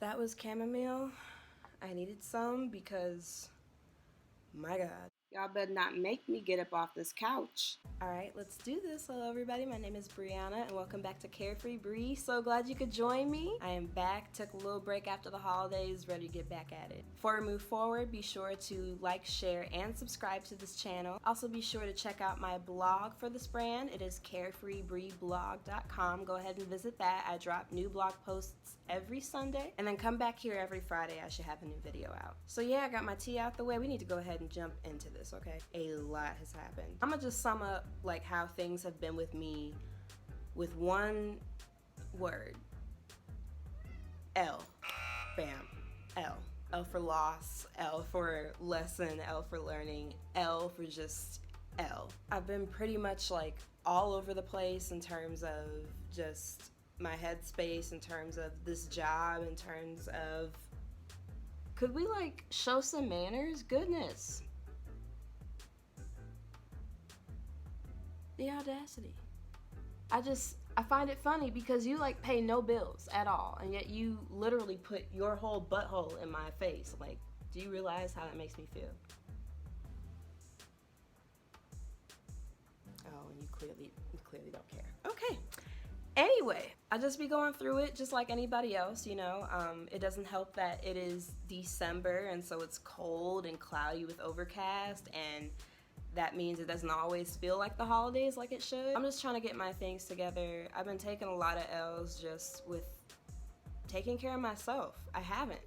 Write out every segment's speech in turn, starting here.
That was chamomile. I needed some because, my God. Y'all better not make me get up off this couch. All right, let's do this. Hello, everybody. My name is Brianna, and welcome back to CareFreeBri. So glad you could join me. I am back. Took a little break after the holidays, ready to get back at it. Before we move forward, be sure to like, share, and subscribe to this channel. Also, be sure to check out my blog for this brand. It is CareFreeBriblog.com. Go ahead and visit that. I drop new blog posts every Sunday, and then come back here every Friday. I should have a new video out. So yeah, I got my tea out the way. We need to go ahead and jump into this, okay? A lot has happened. I'm gonna just sum up like how things have been with me with one word. L. Bam. L. L for loss, L for lesson, L for learning, L for just L. I've been pretty much like all over the place in terms of just my headspace, in terms of this job, in terms of, could we like show some manners? Goodness. The audacity. I find it funny because you like pay no bills at all, and yet you literally put your whole butthole in my face. Like, do you realize how that makes me feel? Oh, and you clearly don't care. Okay. Anyway, I just be going through it just like anybody else, you know. It doesn't help that it is December, and so it's cold and cloudy with overcast, and that means it doesn't always feel like the holidays like it should. I'm just trying to get my things together. I've been taking a lot of L's just with taking care of myself. I haven't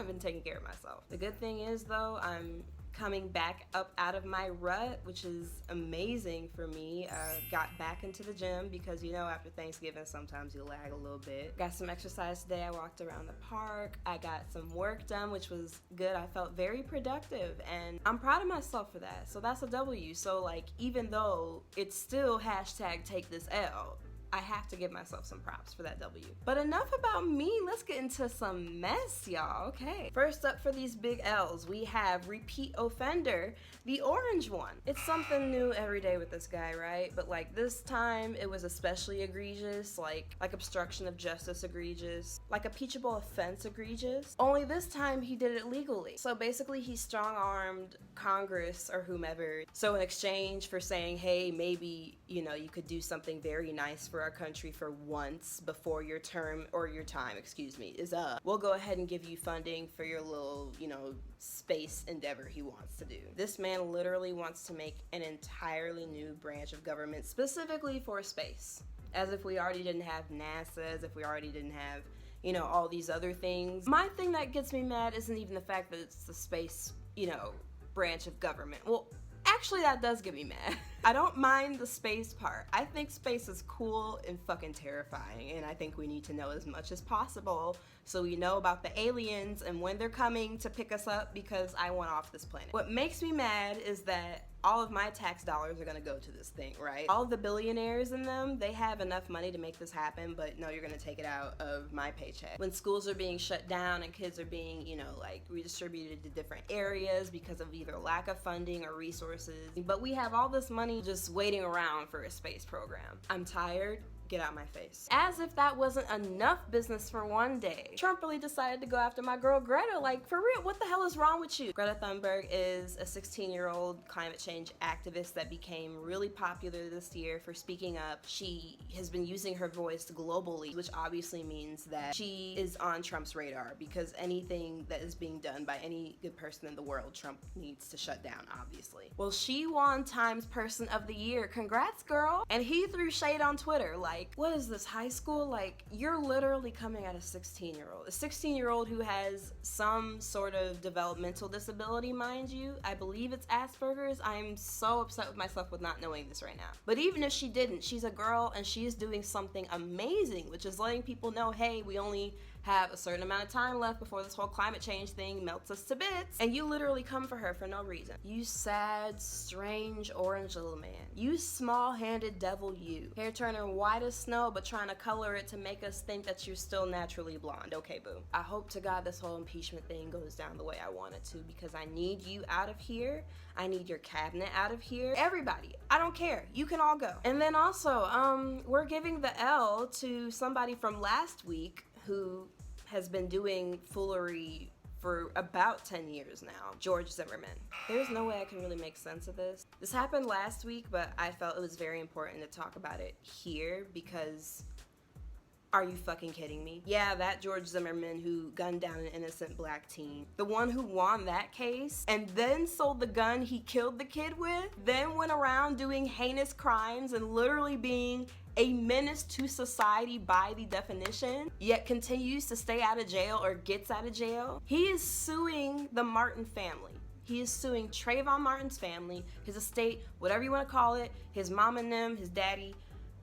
been taking care of myself. The good thing is though, I'm coming back up out of my rut, which is amazing for me. Got back into the gym because, you know, after Thanksgiving, sometimes you lag a little bit. Got some exercise today. I walked around the park. I got some work done, which was good. I felt very productive, and I'm proud of myself for that. So that's a W. So like, even though it's still hashtag take this L, I have to give myself some props for that W. But enough about me, let's get into some mess, y'all, okay? First up for these big L's, we have repeat offender, the orange one. It's something new every day with this guy, right? But like this time, it was especially egregious, like obstruction of justice egregious, like impeachable offense egregious. Only this time, he did it legally. So basically, he strong-armed Congress or whomever. So in exchange for saying, hey, maybe, you know, you could do something very nice for our country for once before your term, or your time, excuse me, is up, we'll go ahead and give you funding for your little, you know, space endeavor he wants to do. This man literally wants to make an entirely new branch of government specifically for space. As if we already didn't have NASA, as if we already didn't have, you know, all these other things. My thing that gets me mad isn't even the fact that it's the space, you know, branch of government. Well, actually, that does get me mad. I don't mind the space part. I think space is cool and fucking terrifying, and I think we need to know as much as possible so we know about the aliens and when they're coming to pick us up, because I want off this planet. What makes me mad is that all of my tax dollars are gonna go to this thing, right? All of the billionaires in them, they have enough money to make this happen, but no, you're gonna take it out of my paycheck. When schools are being shut down and kids are being, you know, like redistributed to different areas because of either lack of funding or resources, but we have all this money just waiting around for a space program. I'm tired. Get out my face. As if that wasn't enough business for one day, Trump really decided to go after my girl Greta. Like, for real, what the hell is wrong with you? Greta Thunberg is a 16-year-old climate change activist that became really popular this year for speaking up. She has been using her voice globally, which obviously means that she is on Trump's radar, because anything that is being done by any good person in the world, Trump needs to shut down, obviously. Well, she won Times Person of the Year. Congrats, girl. And he threw shade on Twitter, like, what is this, high school? Like, you're literally coming at a 16-year-old. A 16-year-old who has some sort of developmental disability, mind you. I believe it's Asperger's. I'm so upset with myself with not knowing this right now. But even if she didn't, she's a girl and she is doing something amazing, which is letting people know, hey, we only have a certain amount of time left before this whole climate change thing melts us to bits, and you literally come for her for no reason. You sad, strange, orange little man. You small-handed devil, you. Hair turning white as snow, but trying to color it to make us think that you're still naturally blonde. Okay, boo. I hope to God this whole impeachment thing goes down the way I want it to, because I need you out of here. I need your cabinet out of here. Everybody, I don't care. You can all go. And then also, we're giving the L to somebody from last week who has been doing foolery for about 10 years now, George Zimmerman. There's no way I can really make sense of this. This happened last week, but I felt it was very important to talk about it here because are you fucking kidding me? Yeah, that George Zimmerman who gunned down an innocent black teen. The one who won that case and then sold the gun he killed the kid with, then went around doing heinous crimes and literally being a menace to society by the definition, yet continues to stay out of jail or gets out of jail. He is suing the Martin family. He is suing Trayvon Martin's family, his estate, whatever you want to call it, his mom and them, his daddy.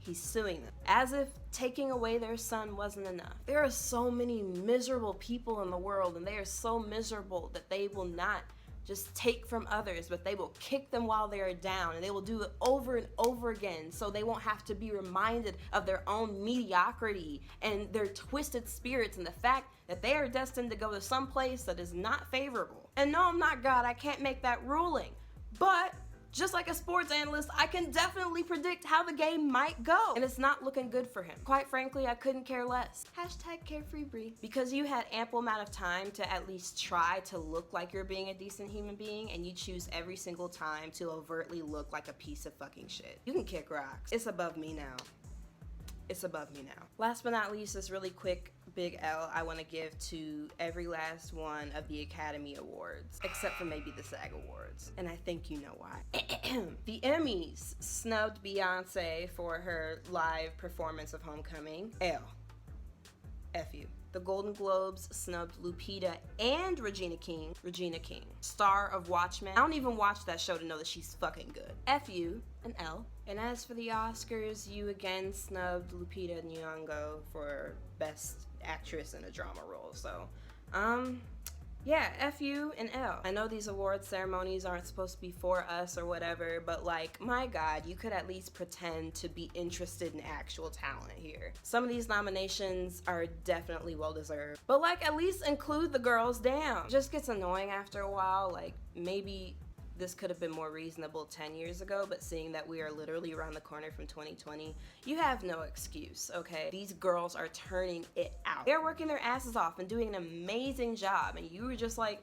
He's suing them as if taking away their son wasn't enough. There are so many miserable people in the world, and they are so miserable that they will not just take from others, but they will kick them while they are down, and they will do it over and over again so they won't have to be reminded of their own mediocrity and their twisted spirits and the fact that they are destined to go to some place that is not favorable. And no, I'm not God, I can't make that ruling, but just like a sports analyst, I can definitely predict how the game might go. And it's not looking good for him. Quite frankly, I couldn't care less. Hashtag CareFreeBri. Because you had ample amount of time to at least try to look like you're being a decent human being, and you choose every single time to overtly look like a piece of fucking shit. You can kick rocks. It's above me now. It's above me now. Last but not least, this really quick big L I want to give to every last one of the Academy Awards, except for maybe the SAG Awards, and I think you know why. The Emmys snubbed Beyonce for her live performance of Homecoming. L. F you. The Golden Globes snubbed Lupita and Regina King, star of Watchmen. I don't even watch that show to know that she's fucking good. F you and L. And as for the Oscars, you again snubbed Lupita Nyong'o for Best Actress in a Drama Role. So, yeah, F you and L. I know these award ceremonies aren't supposed to be for us or whatever, but like, my God, you could at least pretend to be interested in actual talent here. Some of these nominations are definitely well-deserved, but like, at least include the girls down. It just gets annoying after a while. Like, maybe this could have been more reasonable 10 years ago, but seeing that we are literally around the corner from 2020, you have no excuse, okay? These girls are turning it out. They're working their asses off and doing an amazing job, and you were just like,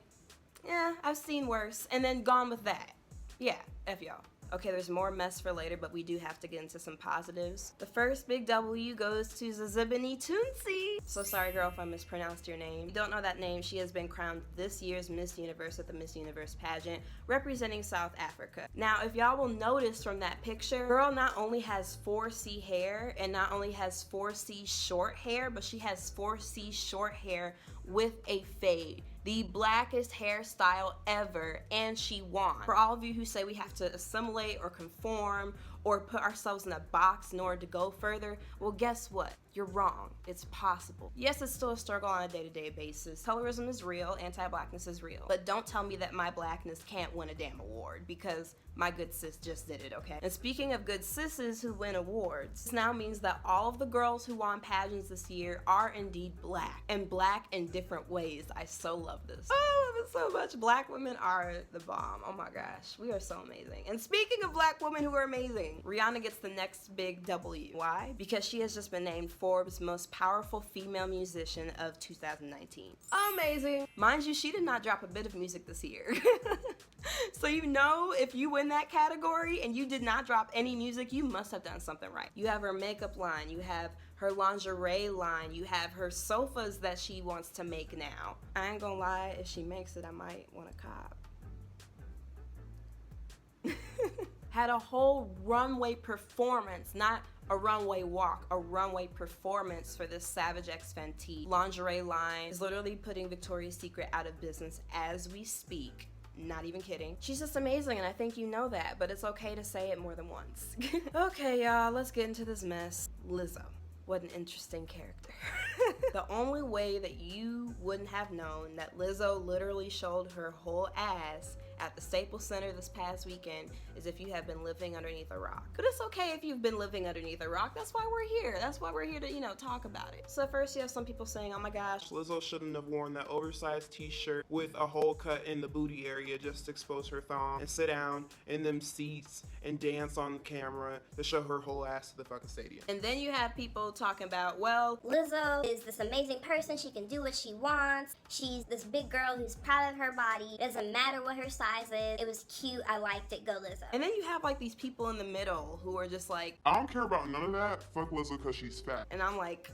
yeah, I've seen worse, and then gone with that. Yeah, F y'all. Okay, there's more mess for later, but we do have to get into some positives. The first big W goes to Zibini Toonsy. So sorry, girl, if I mispronounced your name. If you don't know that name, she has been crowned this year's Miss Universe at the Miss Universe pageant, representing South Africa. Now, if y'all will notice from that picture, girl not only has 4C hair, and not only has 4C short hair, but she has 4C short hair with a fade. The blackest hairstyle ever, and she won. For all of you who say we have to assimilate or conform or put ourselves in a box in order to go further, well, guess what? You're wrong. It's possible. Yes, it's still a struggle on a day-to-day basis. Colorism is real, anti-blackness is real. But don't tell me that my blackness can't win a damn award, because my good sis just did it, okay? And speaking of good sisses who win awards, this now means that all of the girls who won pageants this year are indeed black, and black in different ways. I so love this. Oh, I love it so much. Black women are the bomb. Oh my gosh, we are so amazing. And speaking of black women who are amazing, Rihanna gets the next big W. Why? Because she has just been named Forbes' most powerful female musician of 2019. Amazing. Mind you, she did not drop a bit of music this year. So you know, if you win that category and you did not drop any music, you must have done something right. You have her makeup line, you have her lingerie line, you have her sofas that she wants to make now. I ain't gonna lie, if she makes it, I might want a cop. Had a whole runway performance, not a runway walk, a runway performance for this Savage X Fenty lingerie line. Is literally putting Victoria's Secret out of business as we speak. Not even kidding. She's just amazing, and I think you know that, but it's okay to say it more than once. Okay, y'all, let's get into this mess. Lizzo. What an interesting character. The only way that you wouldn't have known that Lizzo literally showed her whole ass at the Staples Center this past weekend is if you have been living underneath a rock. But it's okay if you've been living underneath a rock. That's why we're here. That's why we're here to, talk about it. So first you have some people saying, oh my gosh, Lizzo shouldn't have worn that oversized t-shirt with a hole cut in the booty area just to expose her thong and sit down in them seats and dance on camera to show her whole ass to the fucking stadium. And then you have people talking about, well, Lizzo is this amazing person. She can do what she wants. She's this big girl who's proud of her body. It doesn't matter what her size is. It was cute. I liked it. Go Lizzo. And then you have like these people in the middle who are just like, I don't care about none of that. Fuck Lizzo because she's fat. and I'm like,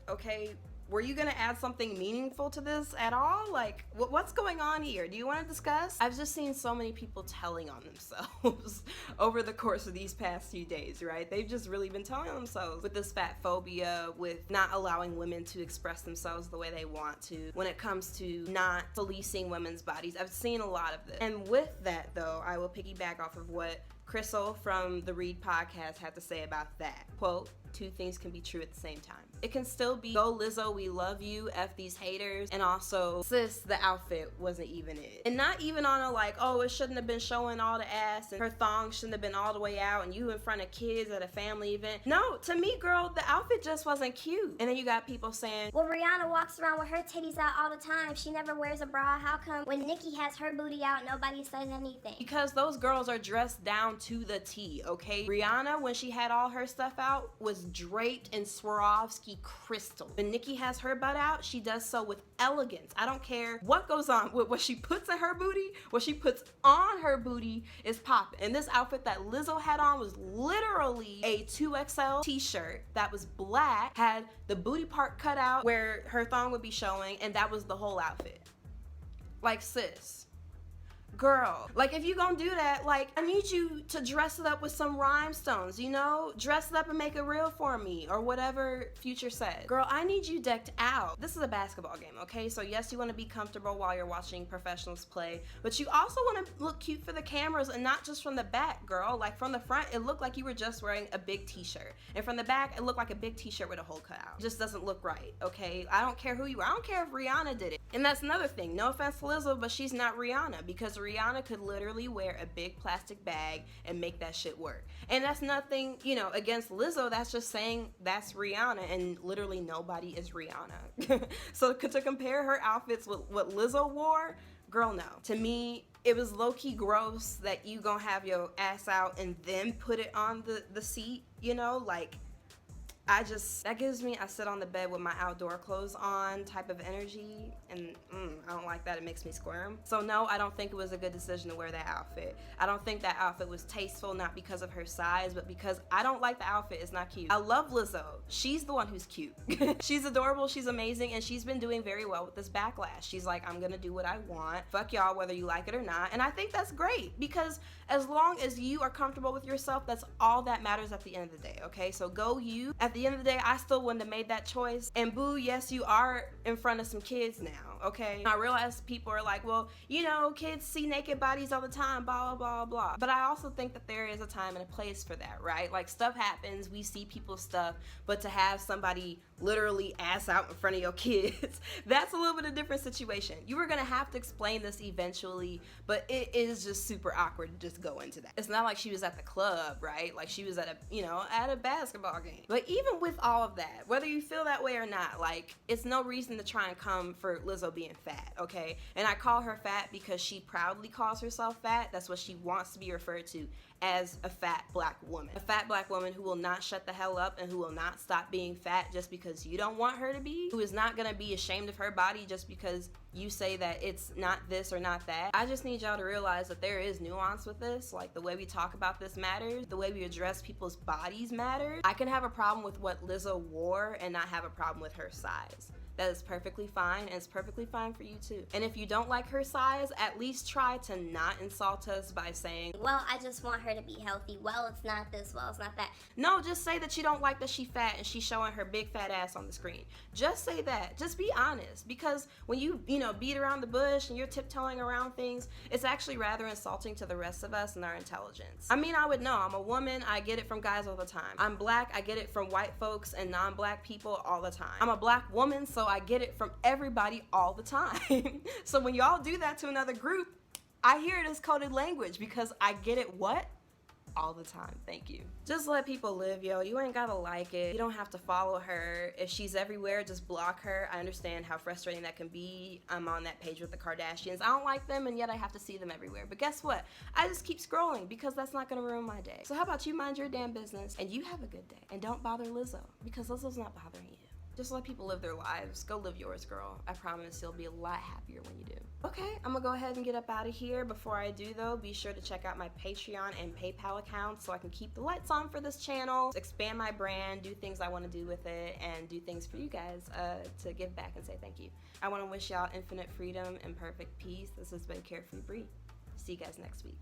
okay, were you gonna add something meaningful to this at all? Like, what's going on here? Do you want to discuss? I've just seen so many people telling on themselves over the course of these past few days, right? They've just really been telling on themselves with this fat phobia, with not allowing women to express themselves the way they want to, when it comes to not policing women's bodies. I've seen a lot of this. And with that, though, I will piggyback off of what Crystal from the Read podcast had to say about that. Quote, two things can be true at the same time. It can still be, go Lizzo, we love you, F these haters, and also, sis, the outfit wasn't even it. And not even on a like, oh, it shouldn't have been showing all the ass, and her thong shouldn't have been all the way out, and you in front of kids at a family event. No, to me, girl, the outfit just wasn't cute. And then you got people saying, well, Rihanna walks around with her titties out all the time. She never wears a bra. How come when Nicki has her booty out, nobody says anything? because those girls are dressed down to the T, okay? Rihanna, when she had all her stuff out, was draped in Swarovski crystal. When Nicki has her butt out, she does so with elegance. I don't care what goes on with what she puts in her booty, what she puts on her booty is popping. And this outfit that Lizzo had on was literally a 2XL t-shirt that was black, had the booty part cut out where her thong would be showing, and that was the whole outfit. Like, sis, girl, like, if you gonna do that, like, I need you to dress it up with some rhinestones, dress it up and make it real for me, or whatever Future said. Girl, I need you decked out. This is a basketball game, okay? So yes, you want to be comfortable while you're watching professionals play, but you also want to look cute for the cameras, and not just from the back, girl. Like, from the front, it looked like you were just wearing a big t-shirt, and from the back, it looked like a big t-shirt with a hole cut out. It just doesn't look right, okay? I don't care who you are. I don't care if Rihanna did it. And that's another thing. No offense to Lizzo, but she's not Rihanna, because Rihanna could literally wear a big plastic bag and make that shit work. And that's nothing, against Lizzo. That's just saying that's Rihanna, and literally nobody is Rihanna. So to compare her outfits with what Lizzo wore, girl, no. To me, it was low-key gross that you gonna have your ass out and then put it on the seat, like, that gives me I sit on the bed with my outdoor clothes on type of energy, and I don't like that. It makes me squirm. So no, I don't think it was a good decision to wear that outfit. I don't think that outfit was tasteful, not because of her size, but because I don't like the outfit. It's not cute. I love Lizzo. She's the one who's cute. She's adorable, she's amazing, and she's been doing very well with this backlash. She's like, I'm gonna do what I want. Fuck y'all whether you like it or not. And I think that's great, because as long as you are comfortable with yourself, that's all that matters at the end of the day, okay? So go you. At the end of the day, I still wouldn't have made that choice. And boo, yes, you are in front of some kids now, okay? I realize people are like, well, kids see naked bodies all the time, blah, blah, blah, blah. But I also think that there is a time and a place for that, right? Like, stuff happens, we see people's stuff, but to have somebody literally ass out in front of your kids, that's a little bit of a different situation. You were gonna have to explain this eventually, but it is just super awkward to just go into that. It's not like she was at the club, right? Like, she was at a basketball game. But even with all of that, whether you feel that way or not, like, it's no reason to try and come for Lizzo being fat, okay? And I call her fat because she proudly calls herself fat. That's what she wants to be referred to, as a fat black woman. A fat black woman who will not shut the hell up and who will not stop being fat just because you don't want her to be, who is not gonna be ashamed of her body just because you say that it's not this or not that. I just need y'all to realize that there is nuance with this. Like, the way we talk about this matters. The way we address people's bodies matters. I can have a problem with what Lizzo wore and not have a problem with her size. That is perfectly fine, and it's perfectly fine for you too. And if you don't like her size, at least try to not insult us by saying, well, I just want her to be healthy. Well, it's not this. Well, it's not that. No, just say that you don't like that she fat and she's showing her big fat ass on the screen. Just say that. Just be honest. Because when you beat around the bush and you're tiptoeing around things, it's actually rather insulting to the rest of us and our intelligence. I mean, I would know. I'm a woman. I get it from guys all the time. I'm black. I get it from white folks and non-black people all the time. I'm a black woman, so I get it from everybody all the time. So when y'all do that to another group, I hear it as coded language because I get it what? All the time. Thank you. Just let people live, yo. You ain't gotta like it. You don't have to follow her. If she's everywhere, just block her. I understand how frustrating that can be. I'm on that page with the Kardashians. I don't like them, and yet I have to see them everywhere. But guess what? I just keep scrolling because that's not gonna ruin my day. So how about you mind your damn business and you have a good day and don't bother Lizzo because Lizzo's not bothering you. Just let people live their lives. Go live yours, girl. I promise you'll be a lot happier when you do. Okay, I'm gonna go ahead and get up out of here. Before I do though, be sure to check out my Patreon and PayPal accounts so I can keep the lights on for this channel, expand my brand, do things I wanna do with it, and do things for you guys to give back and say thank you. I wanna wish y'all infinite freedom and perfect peace. This has been CareFreeBri. See you guys next week.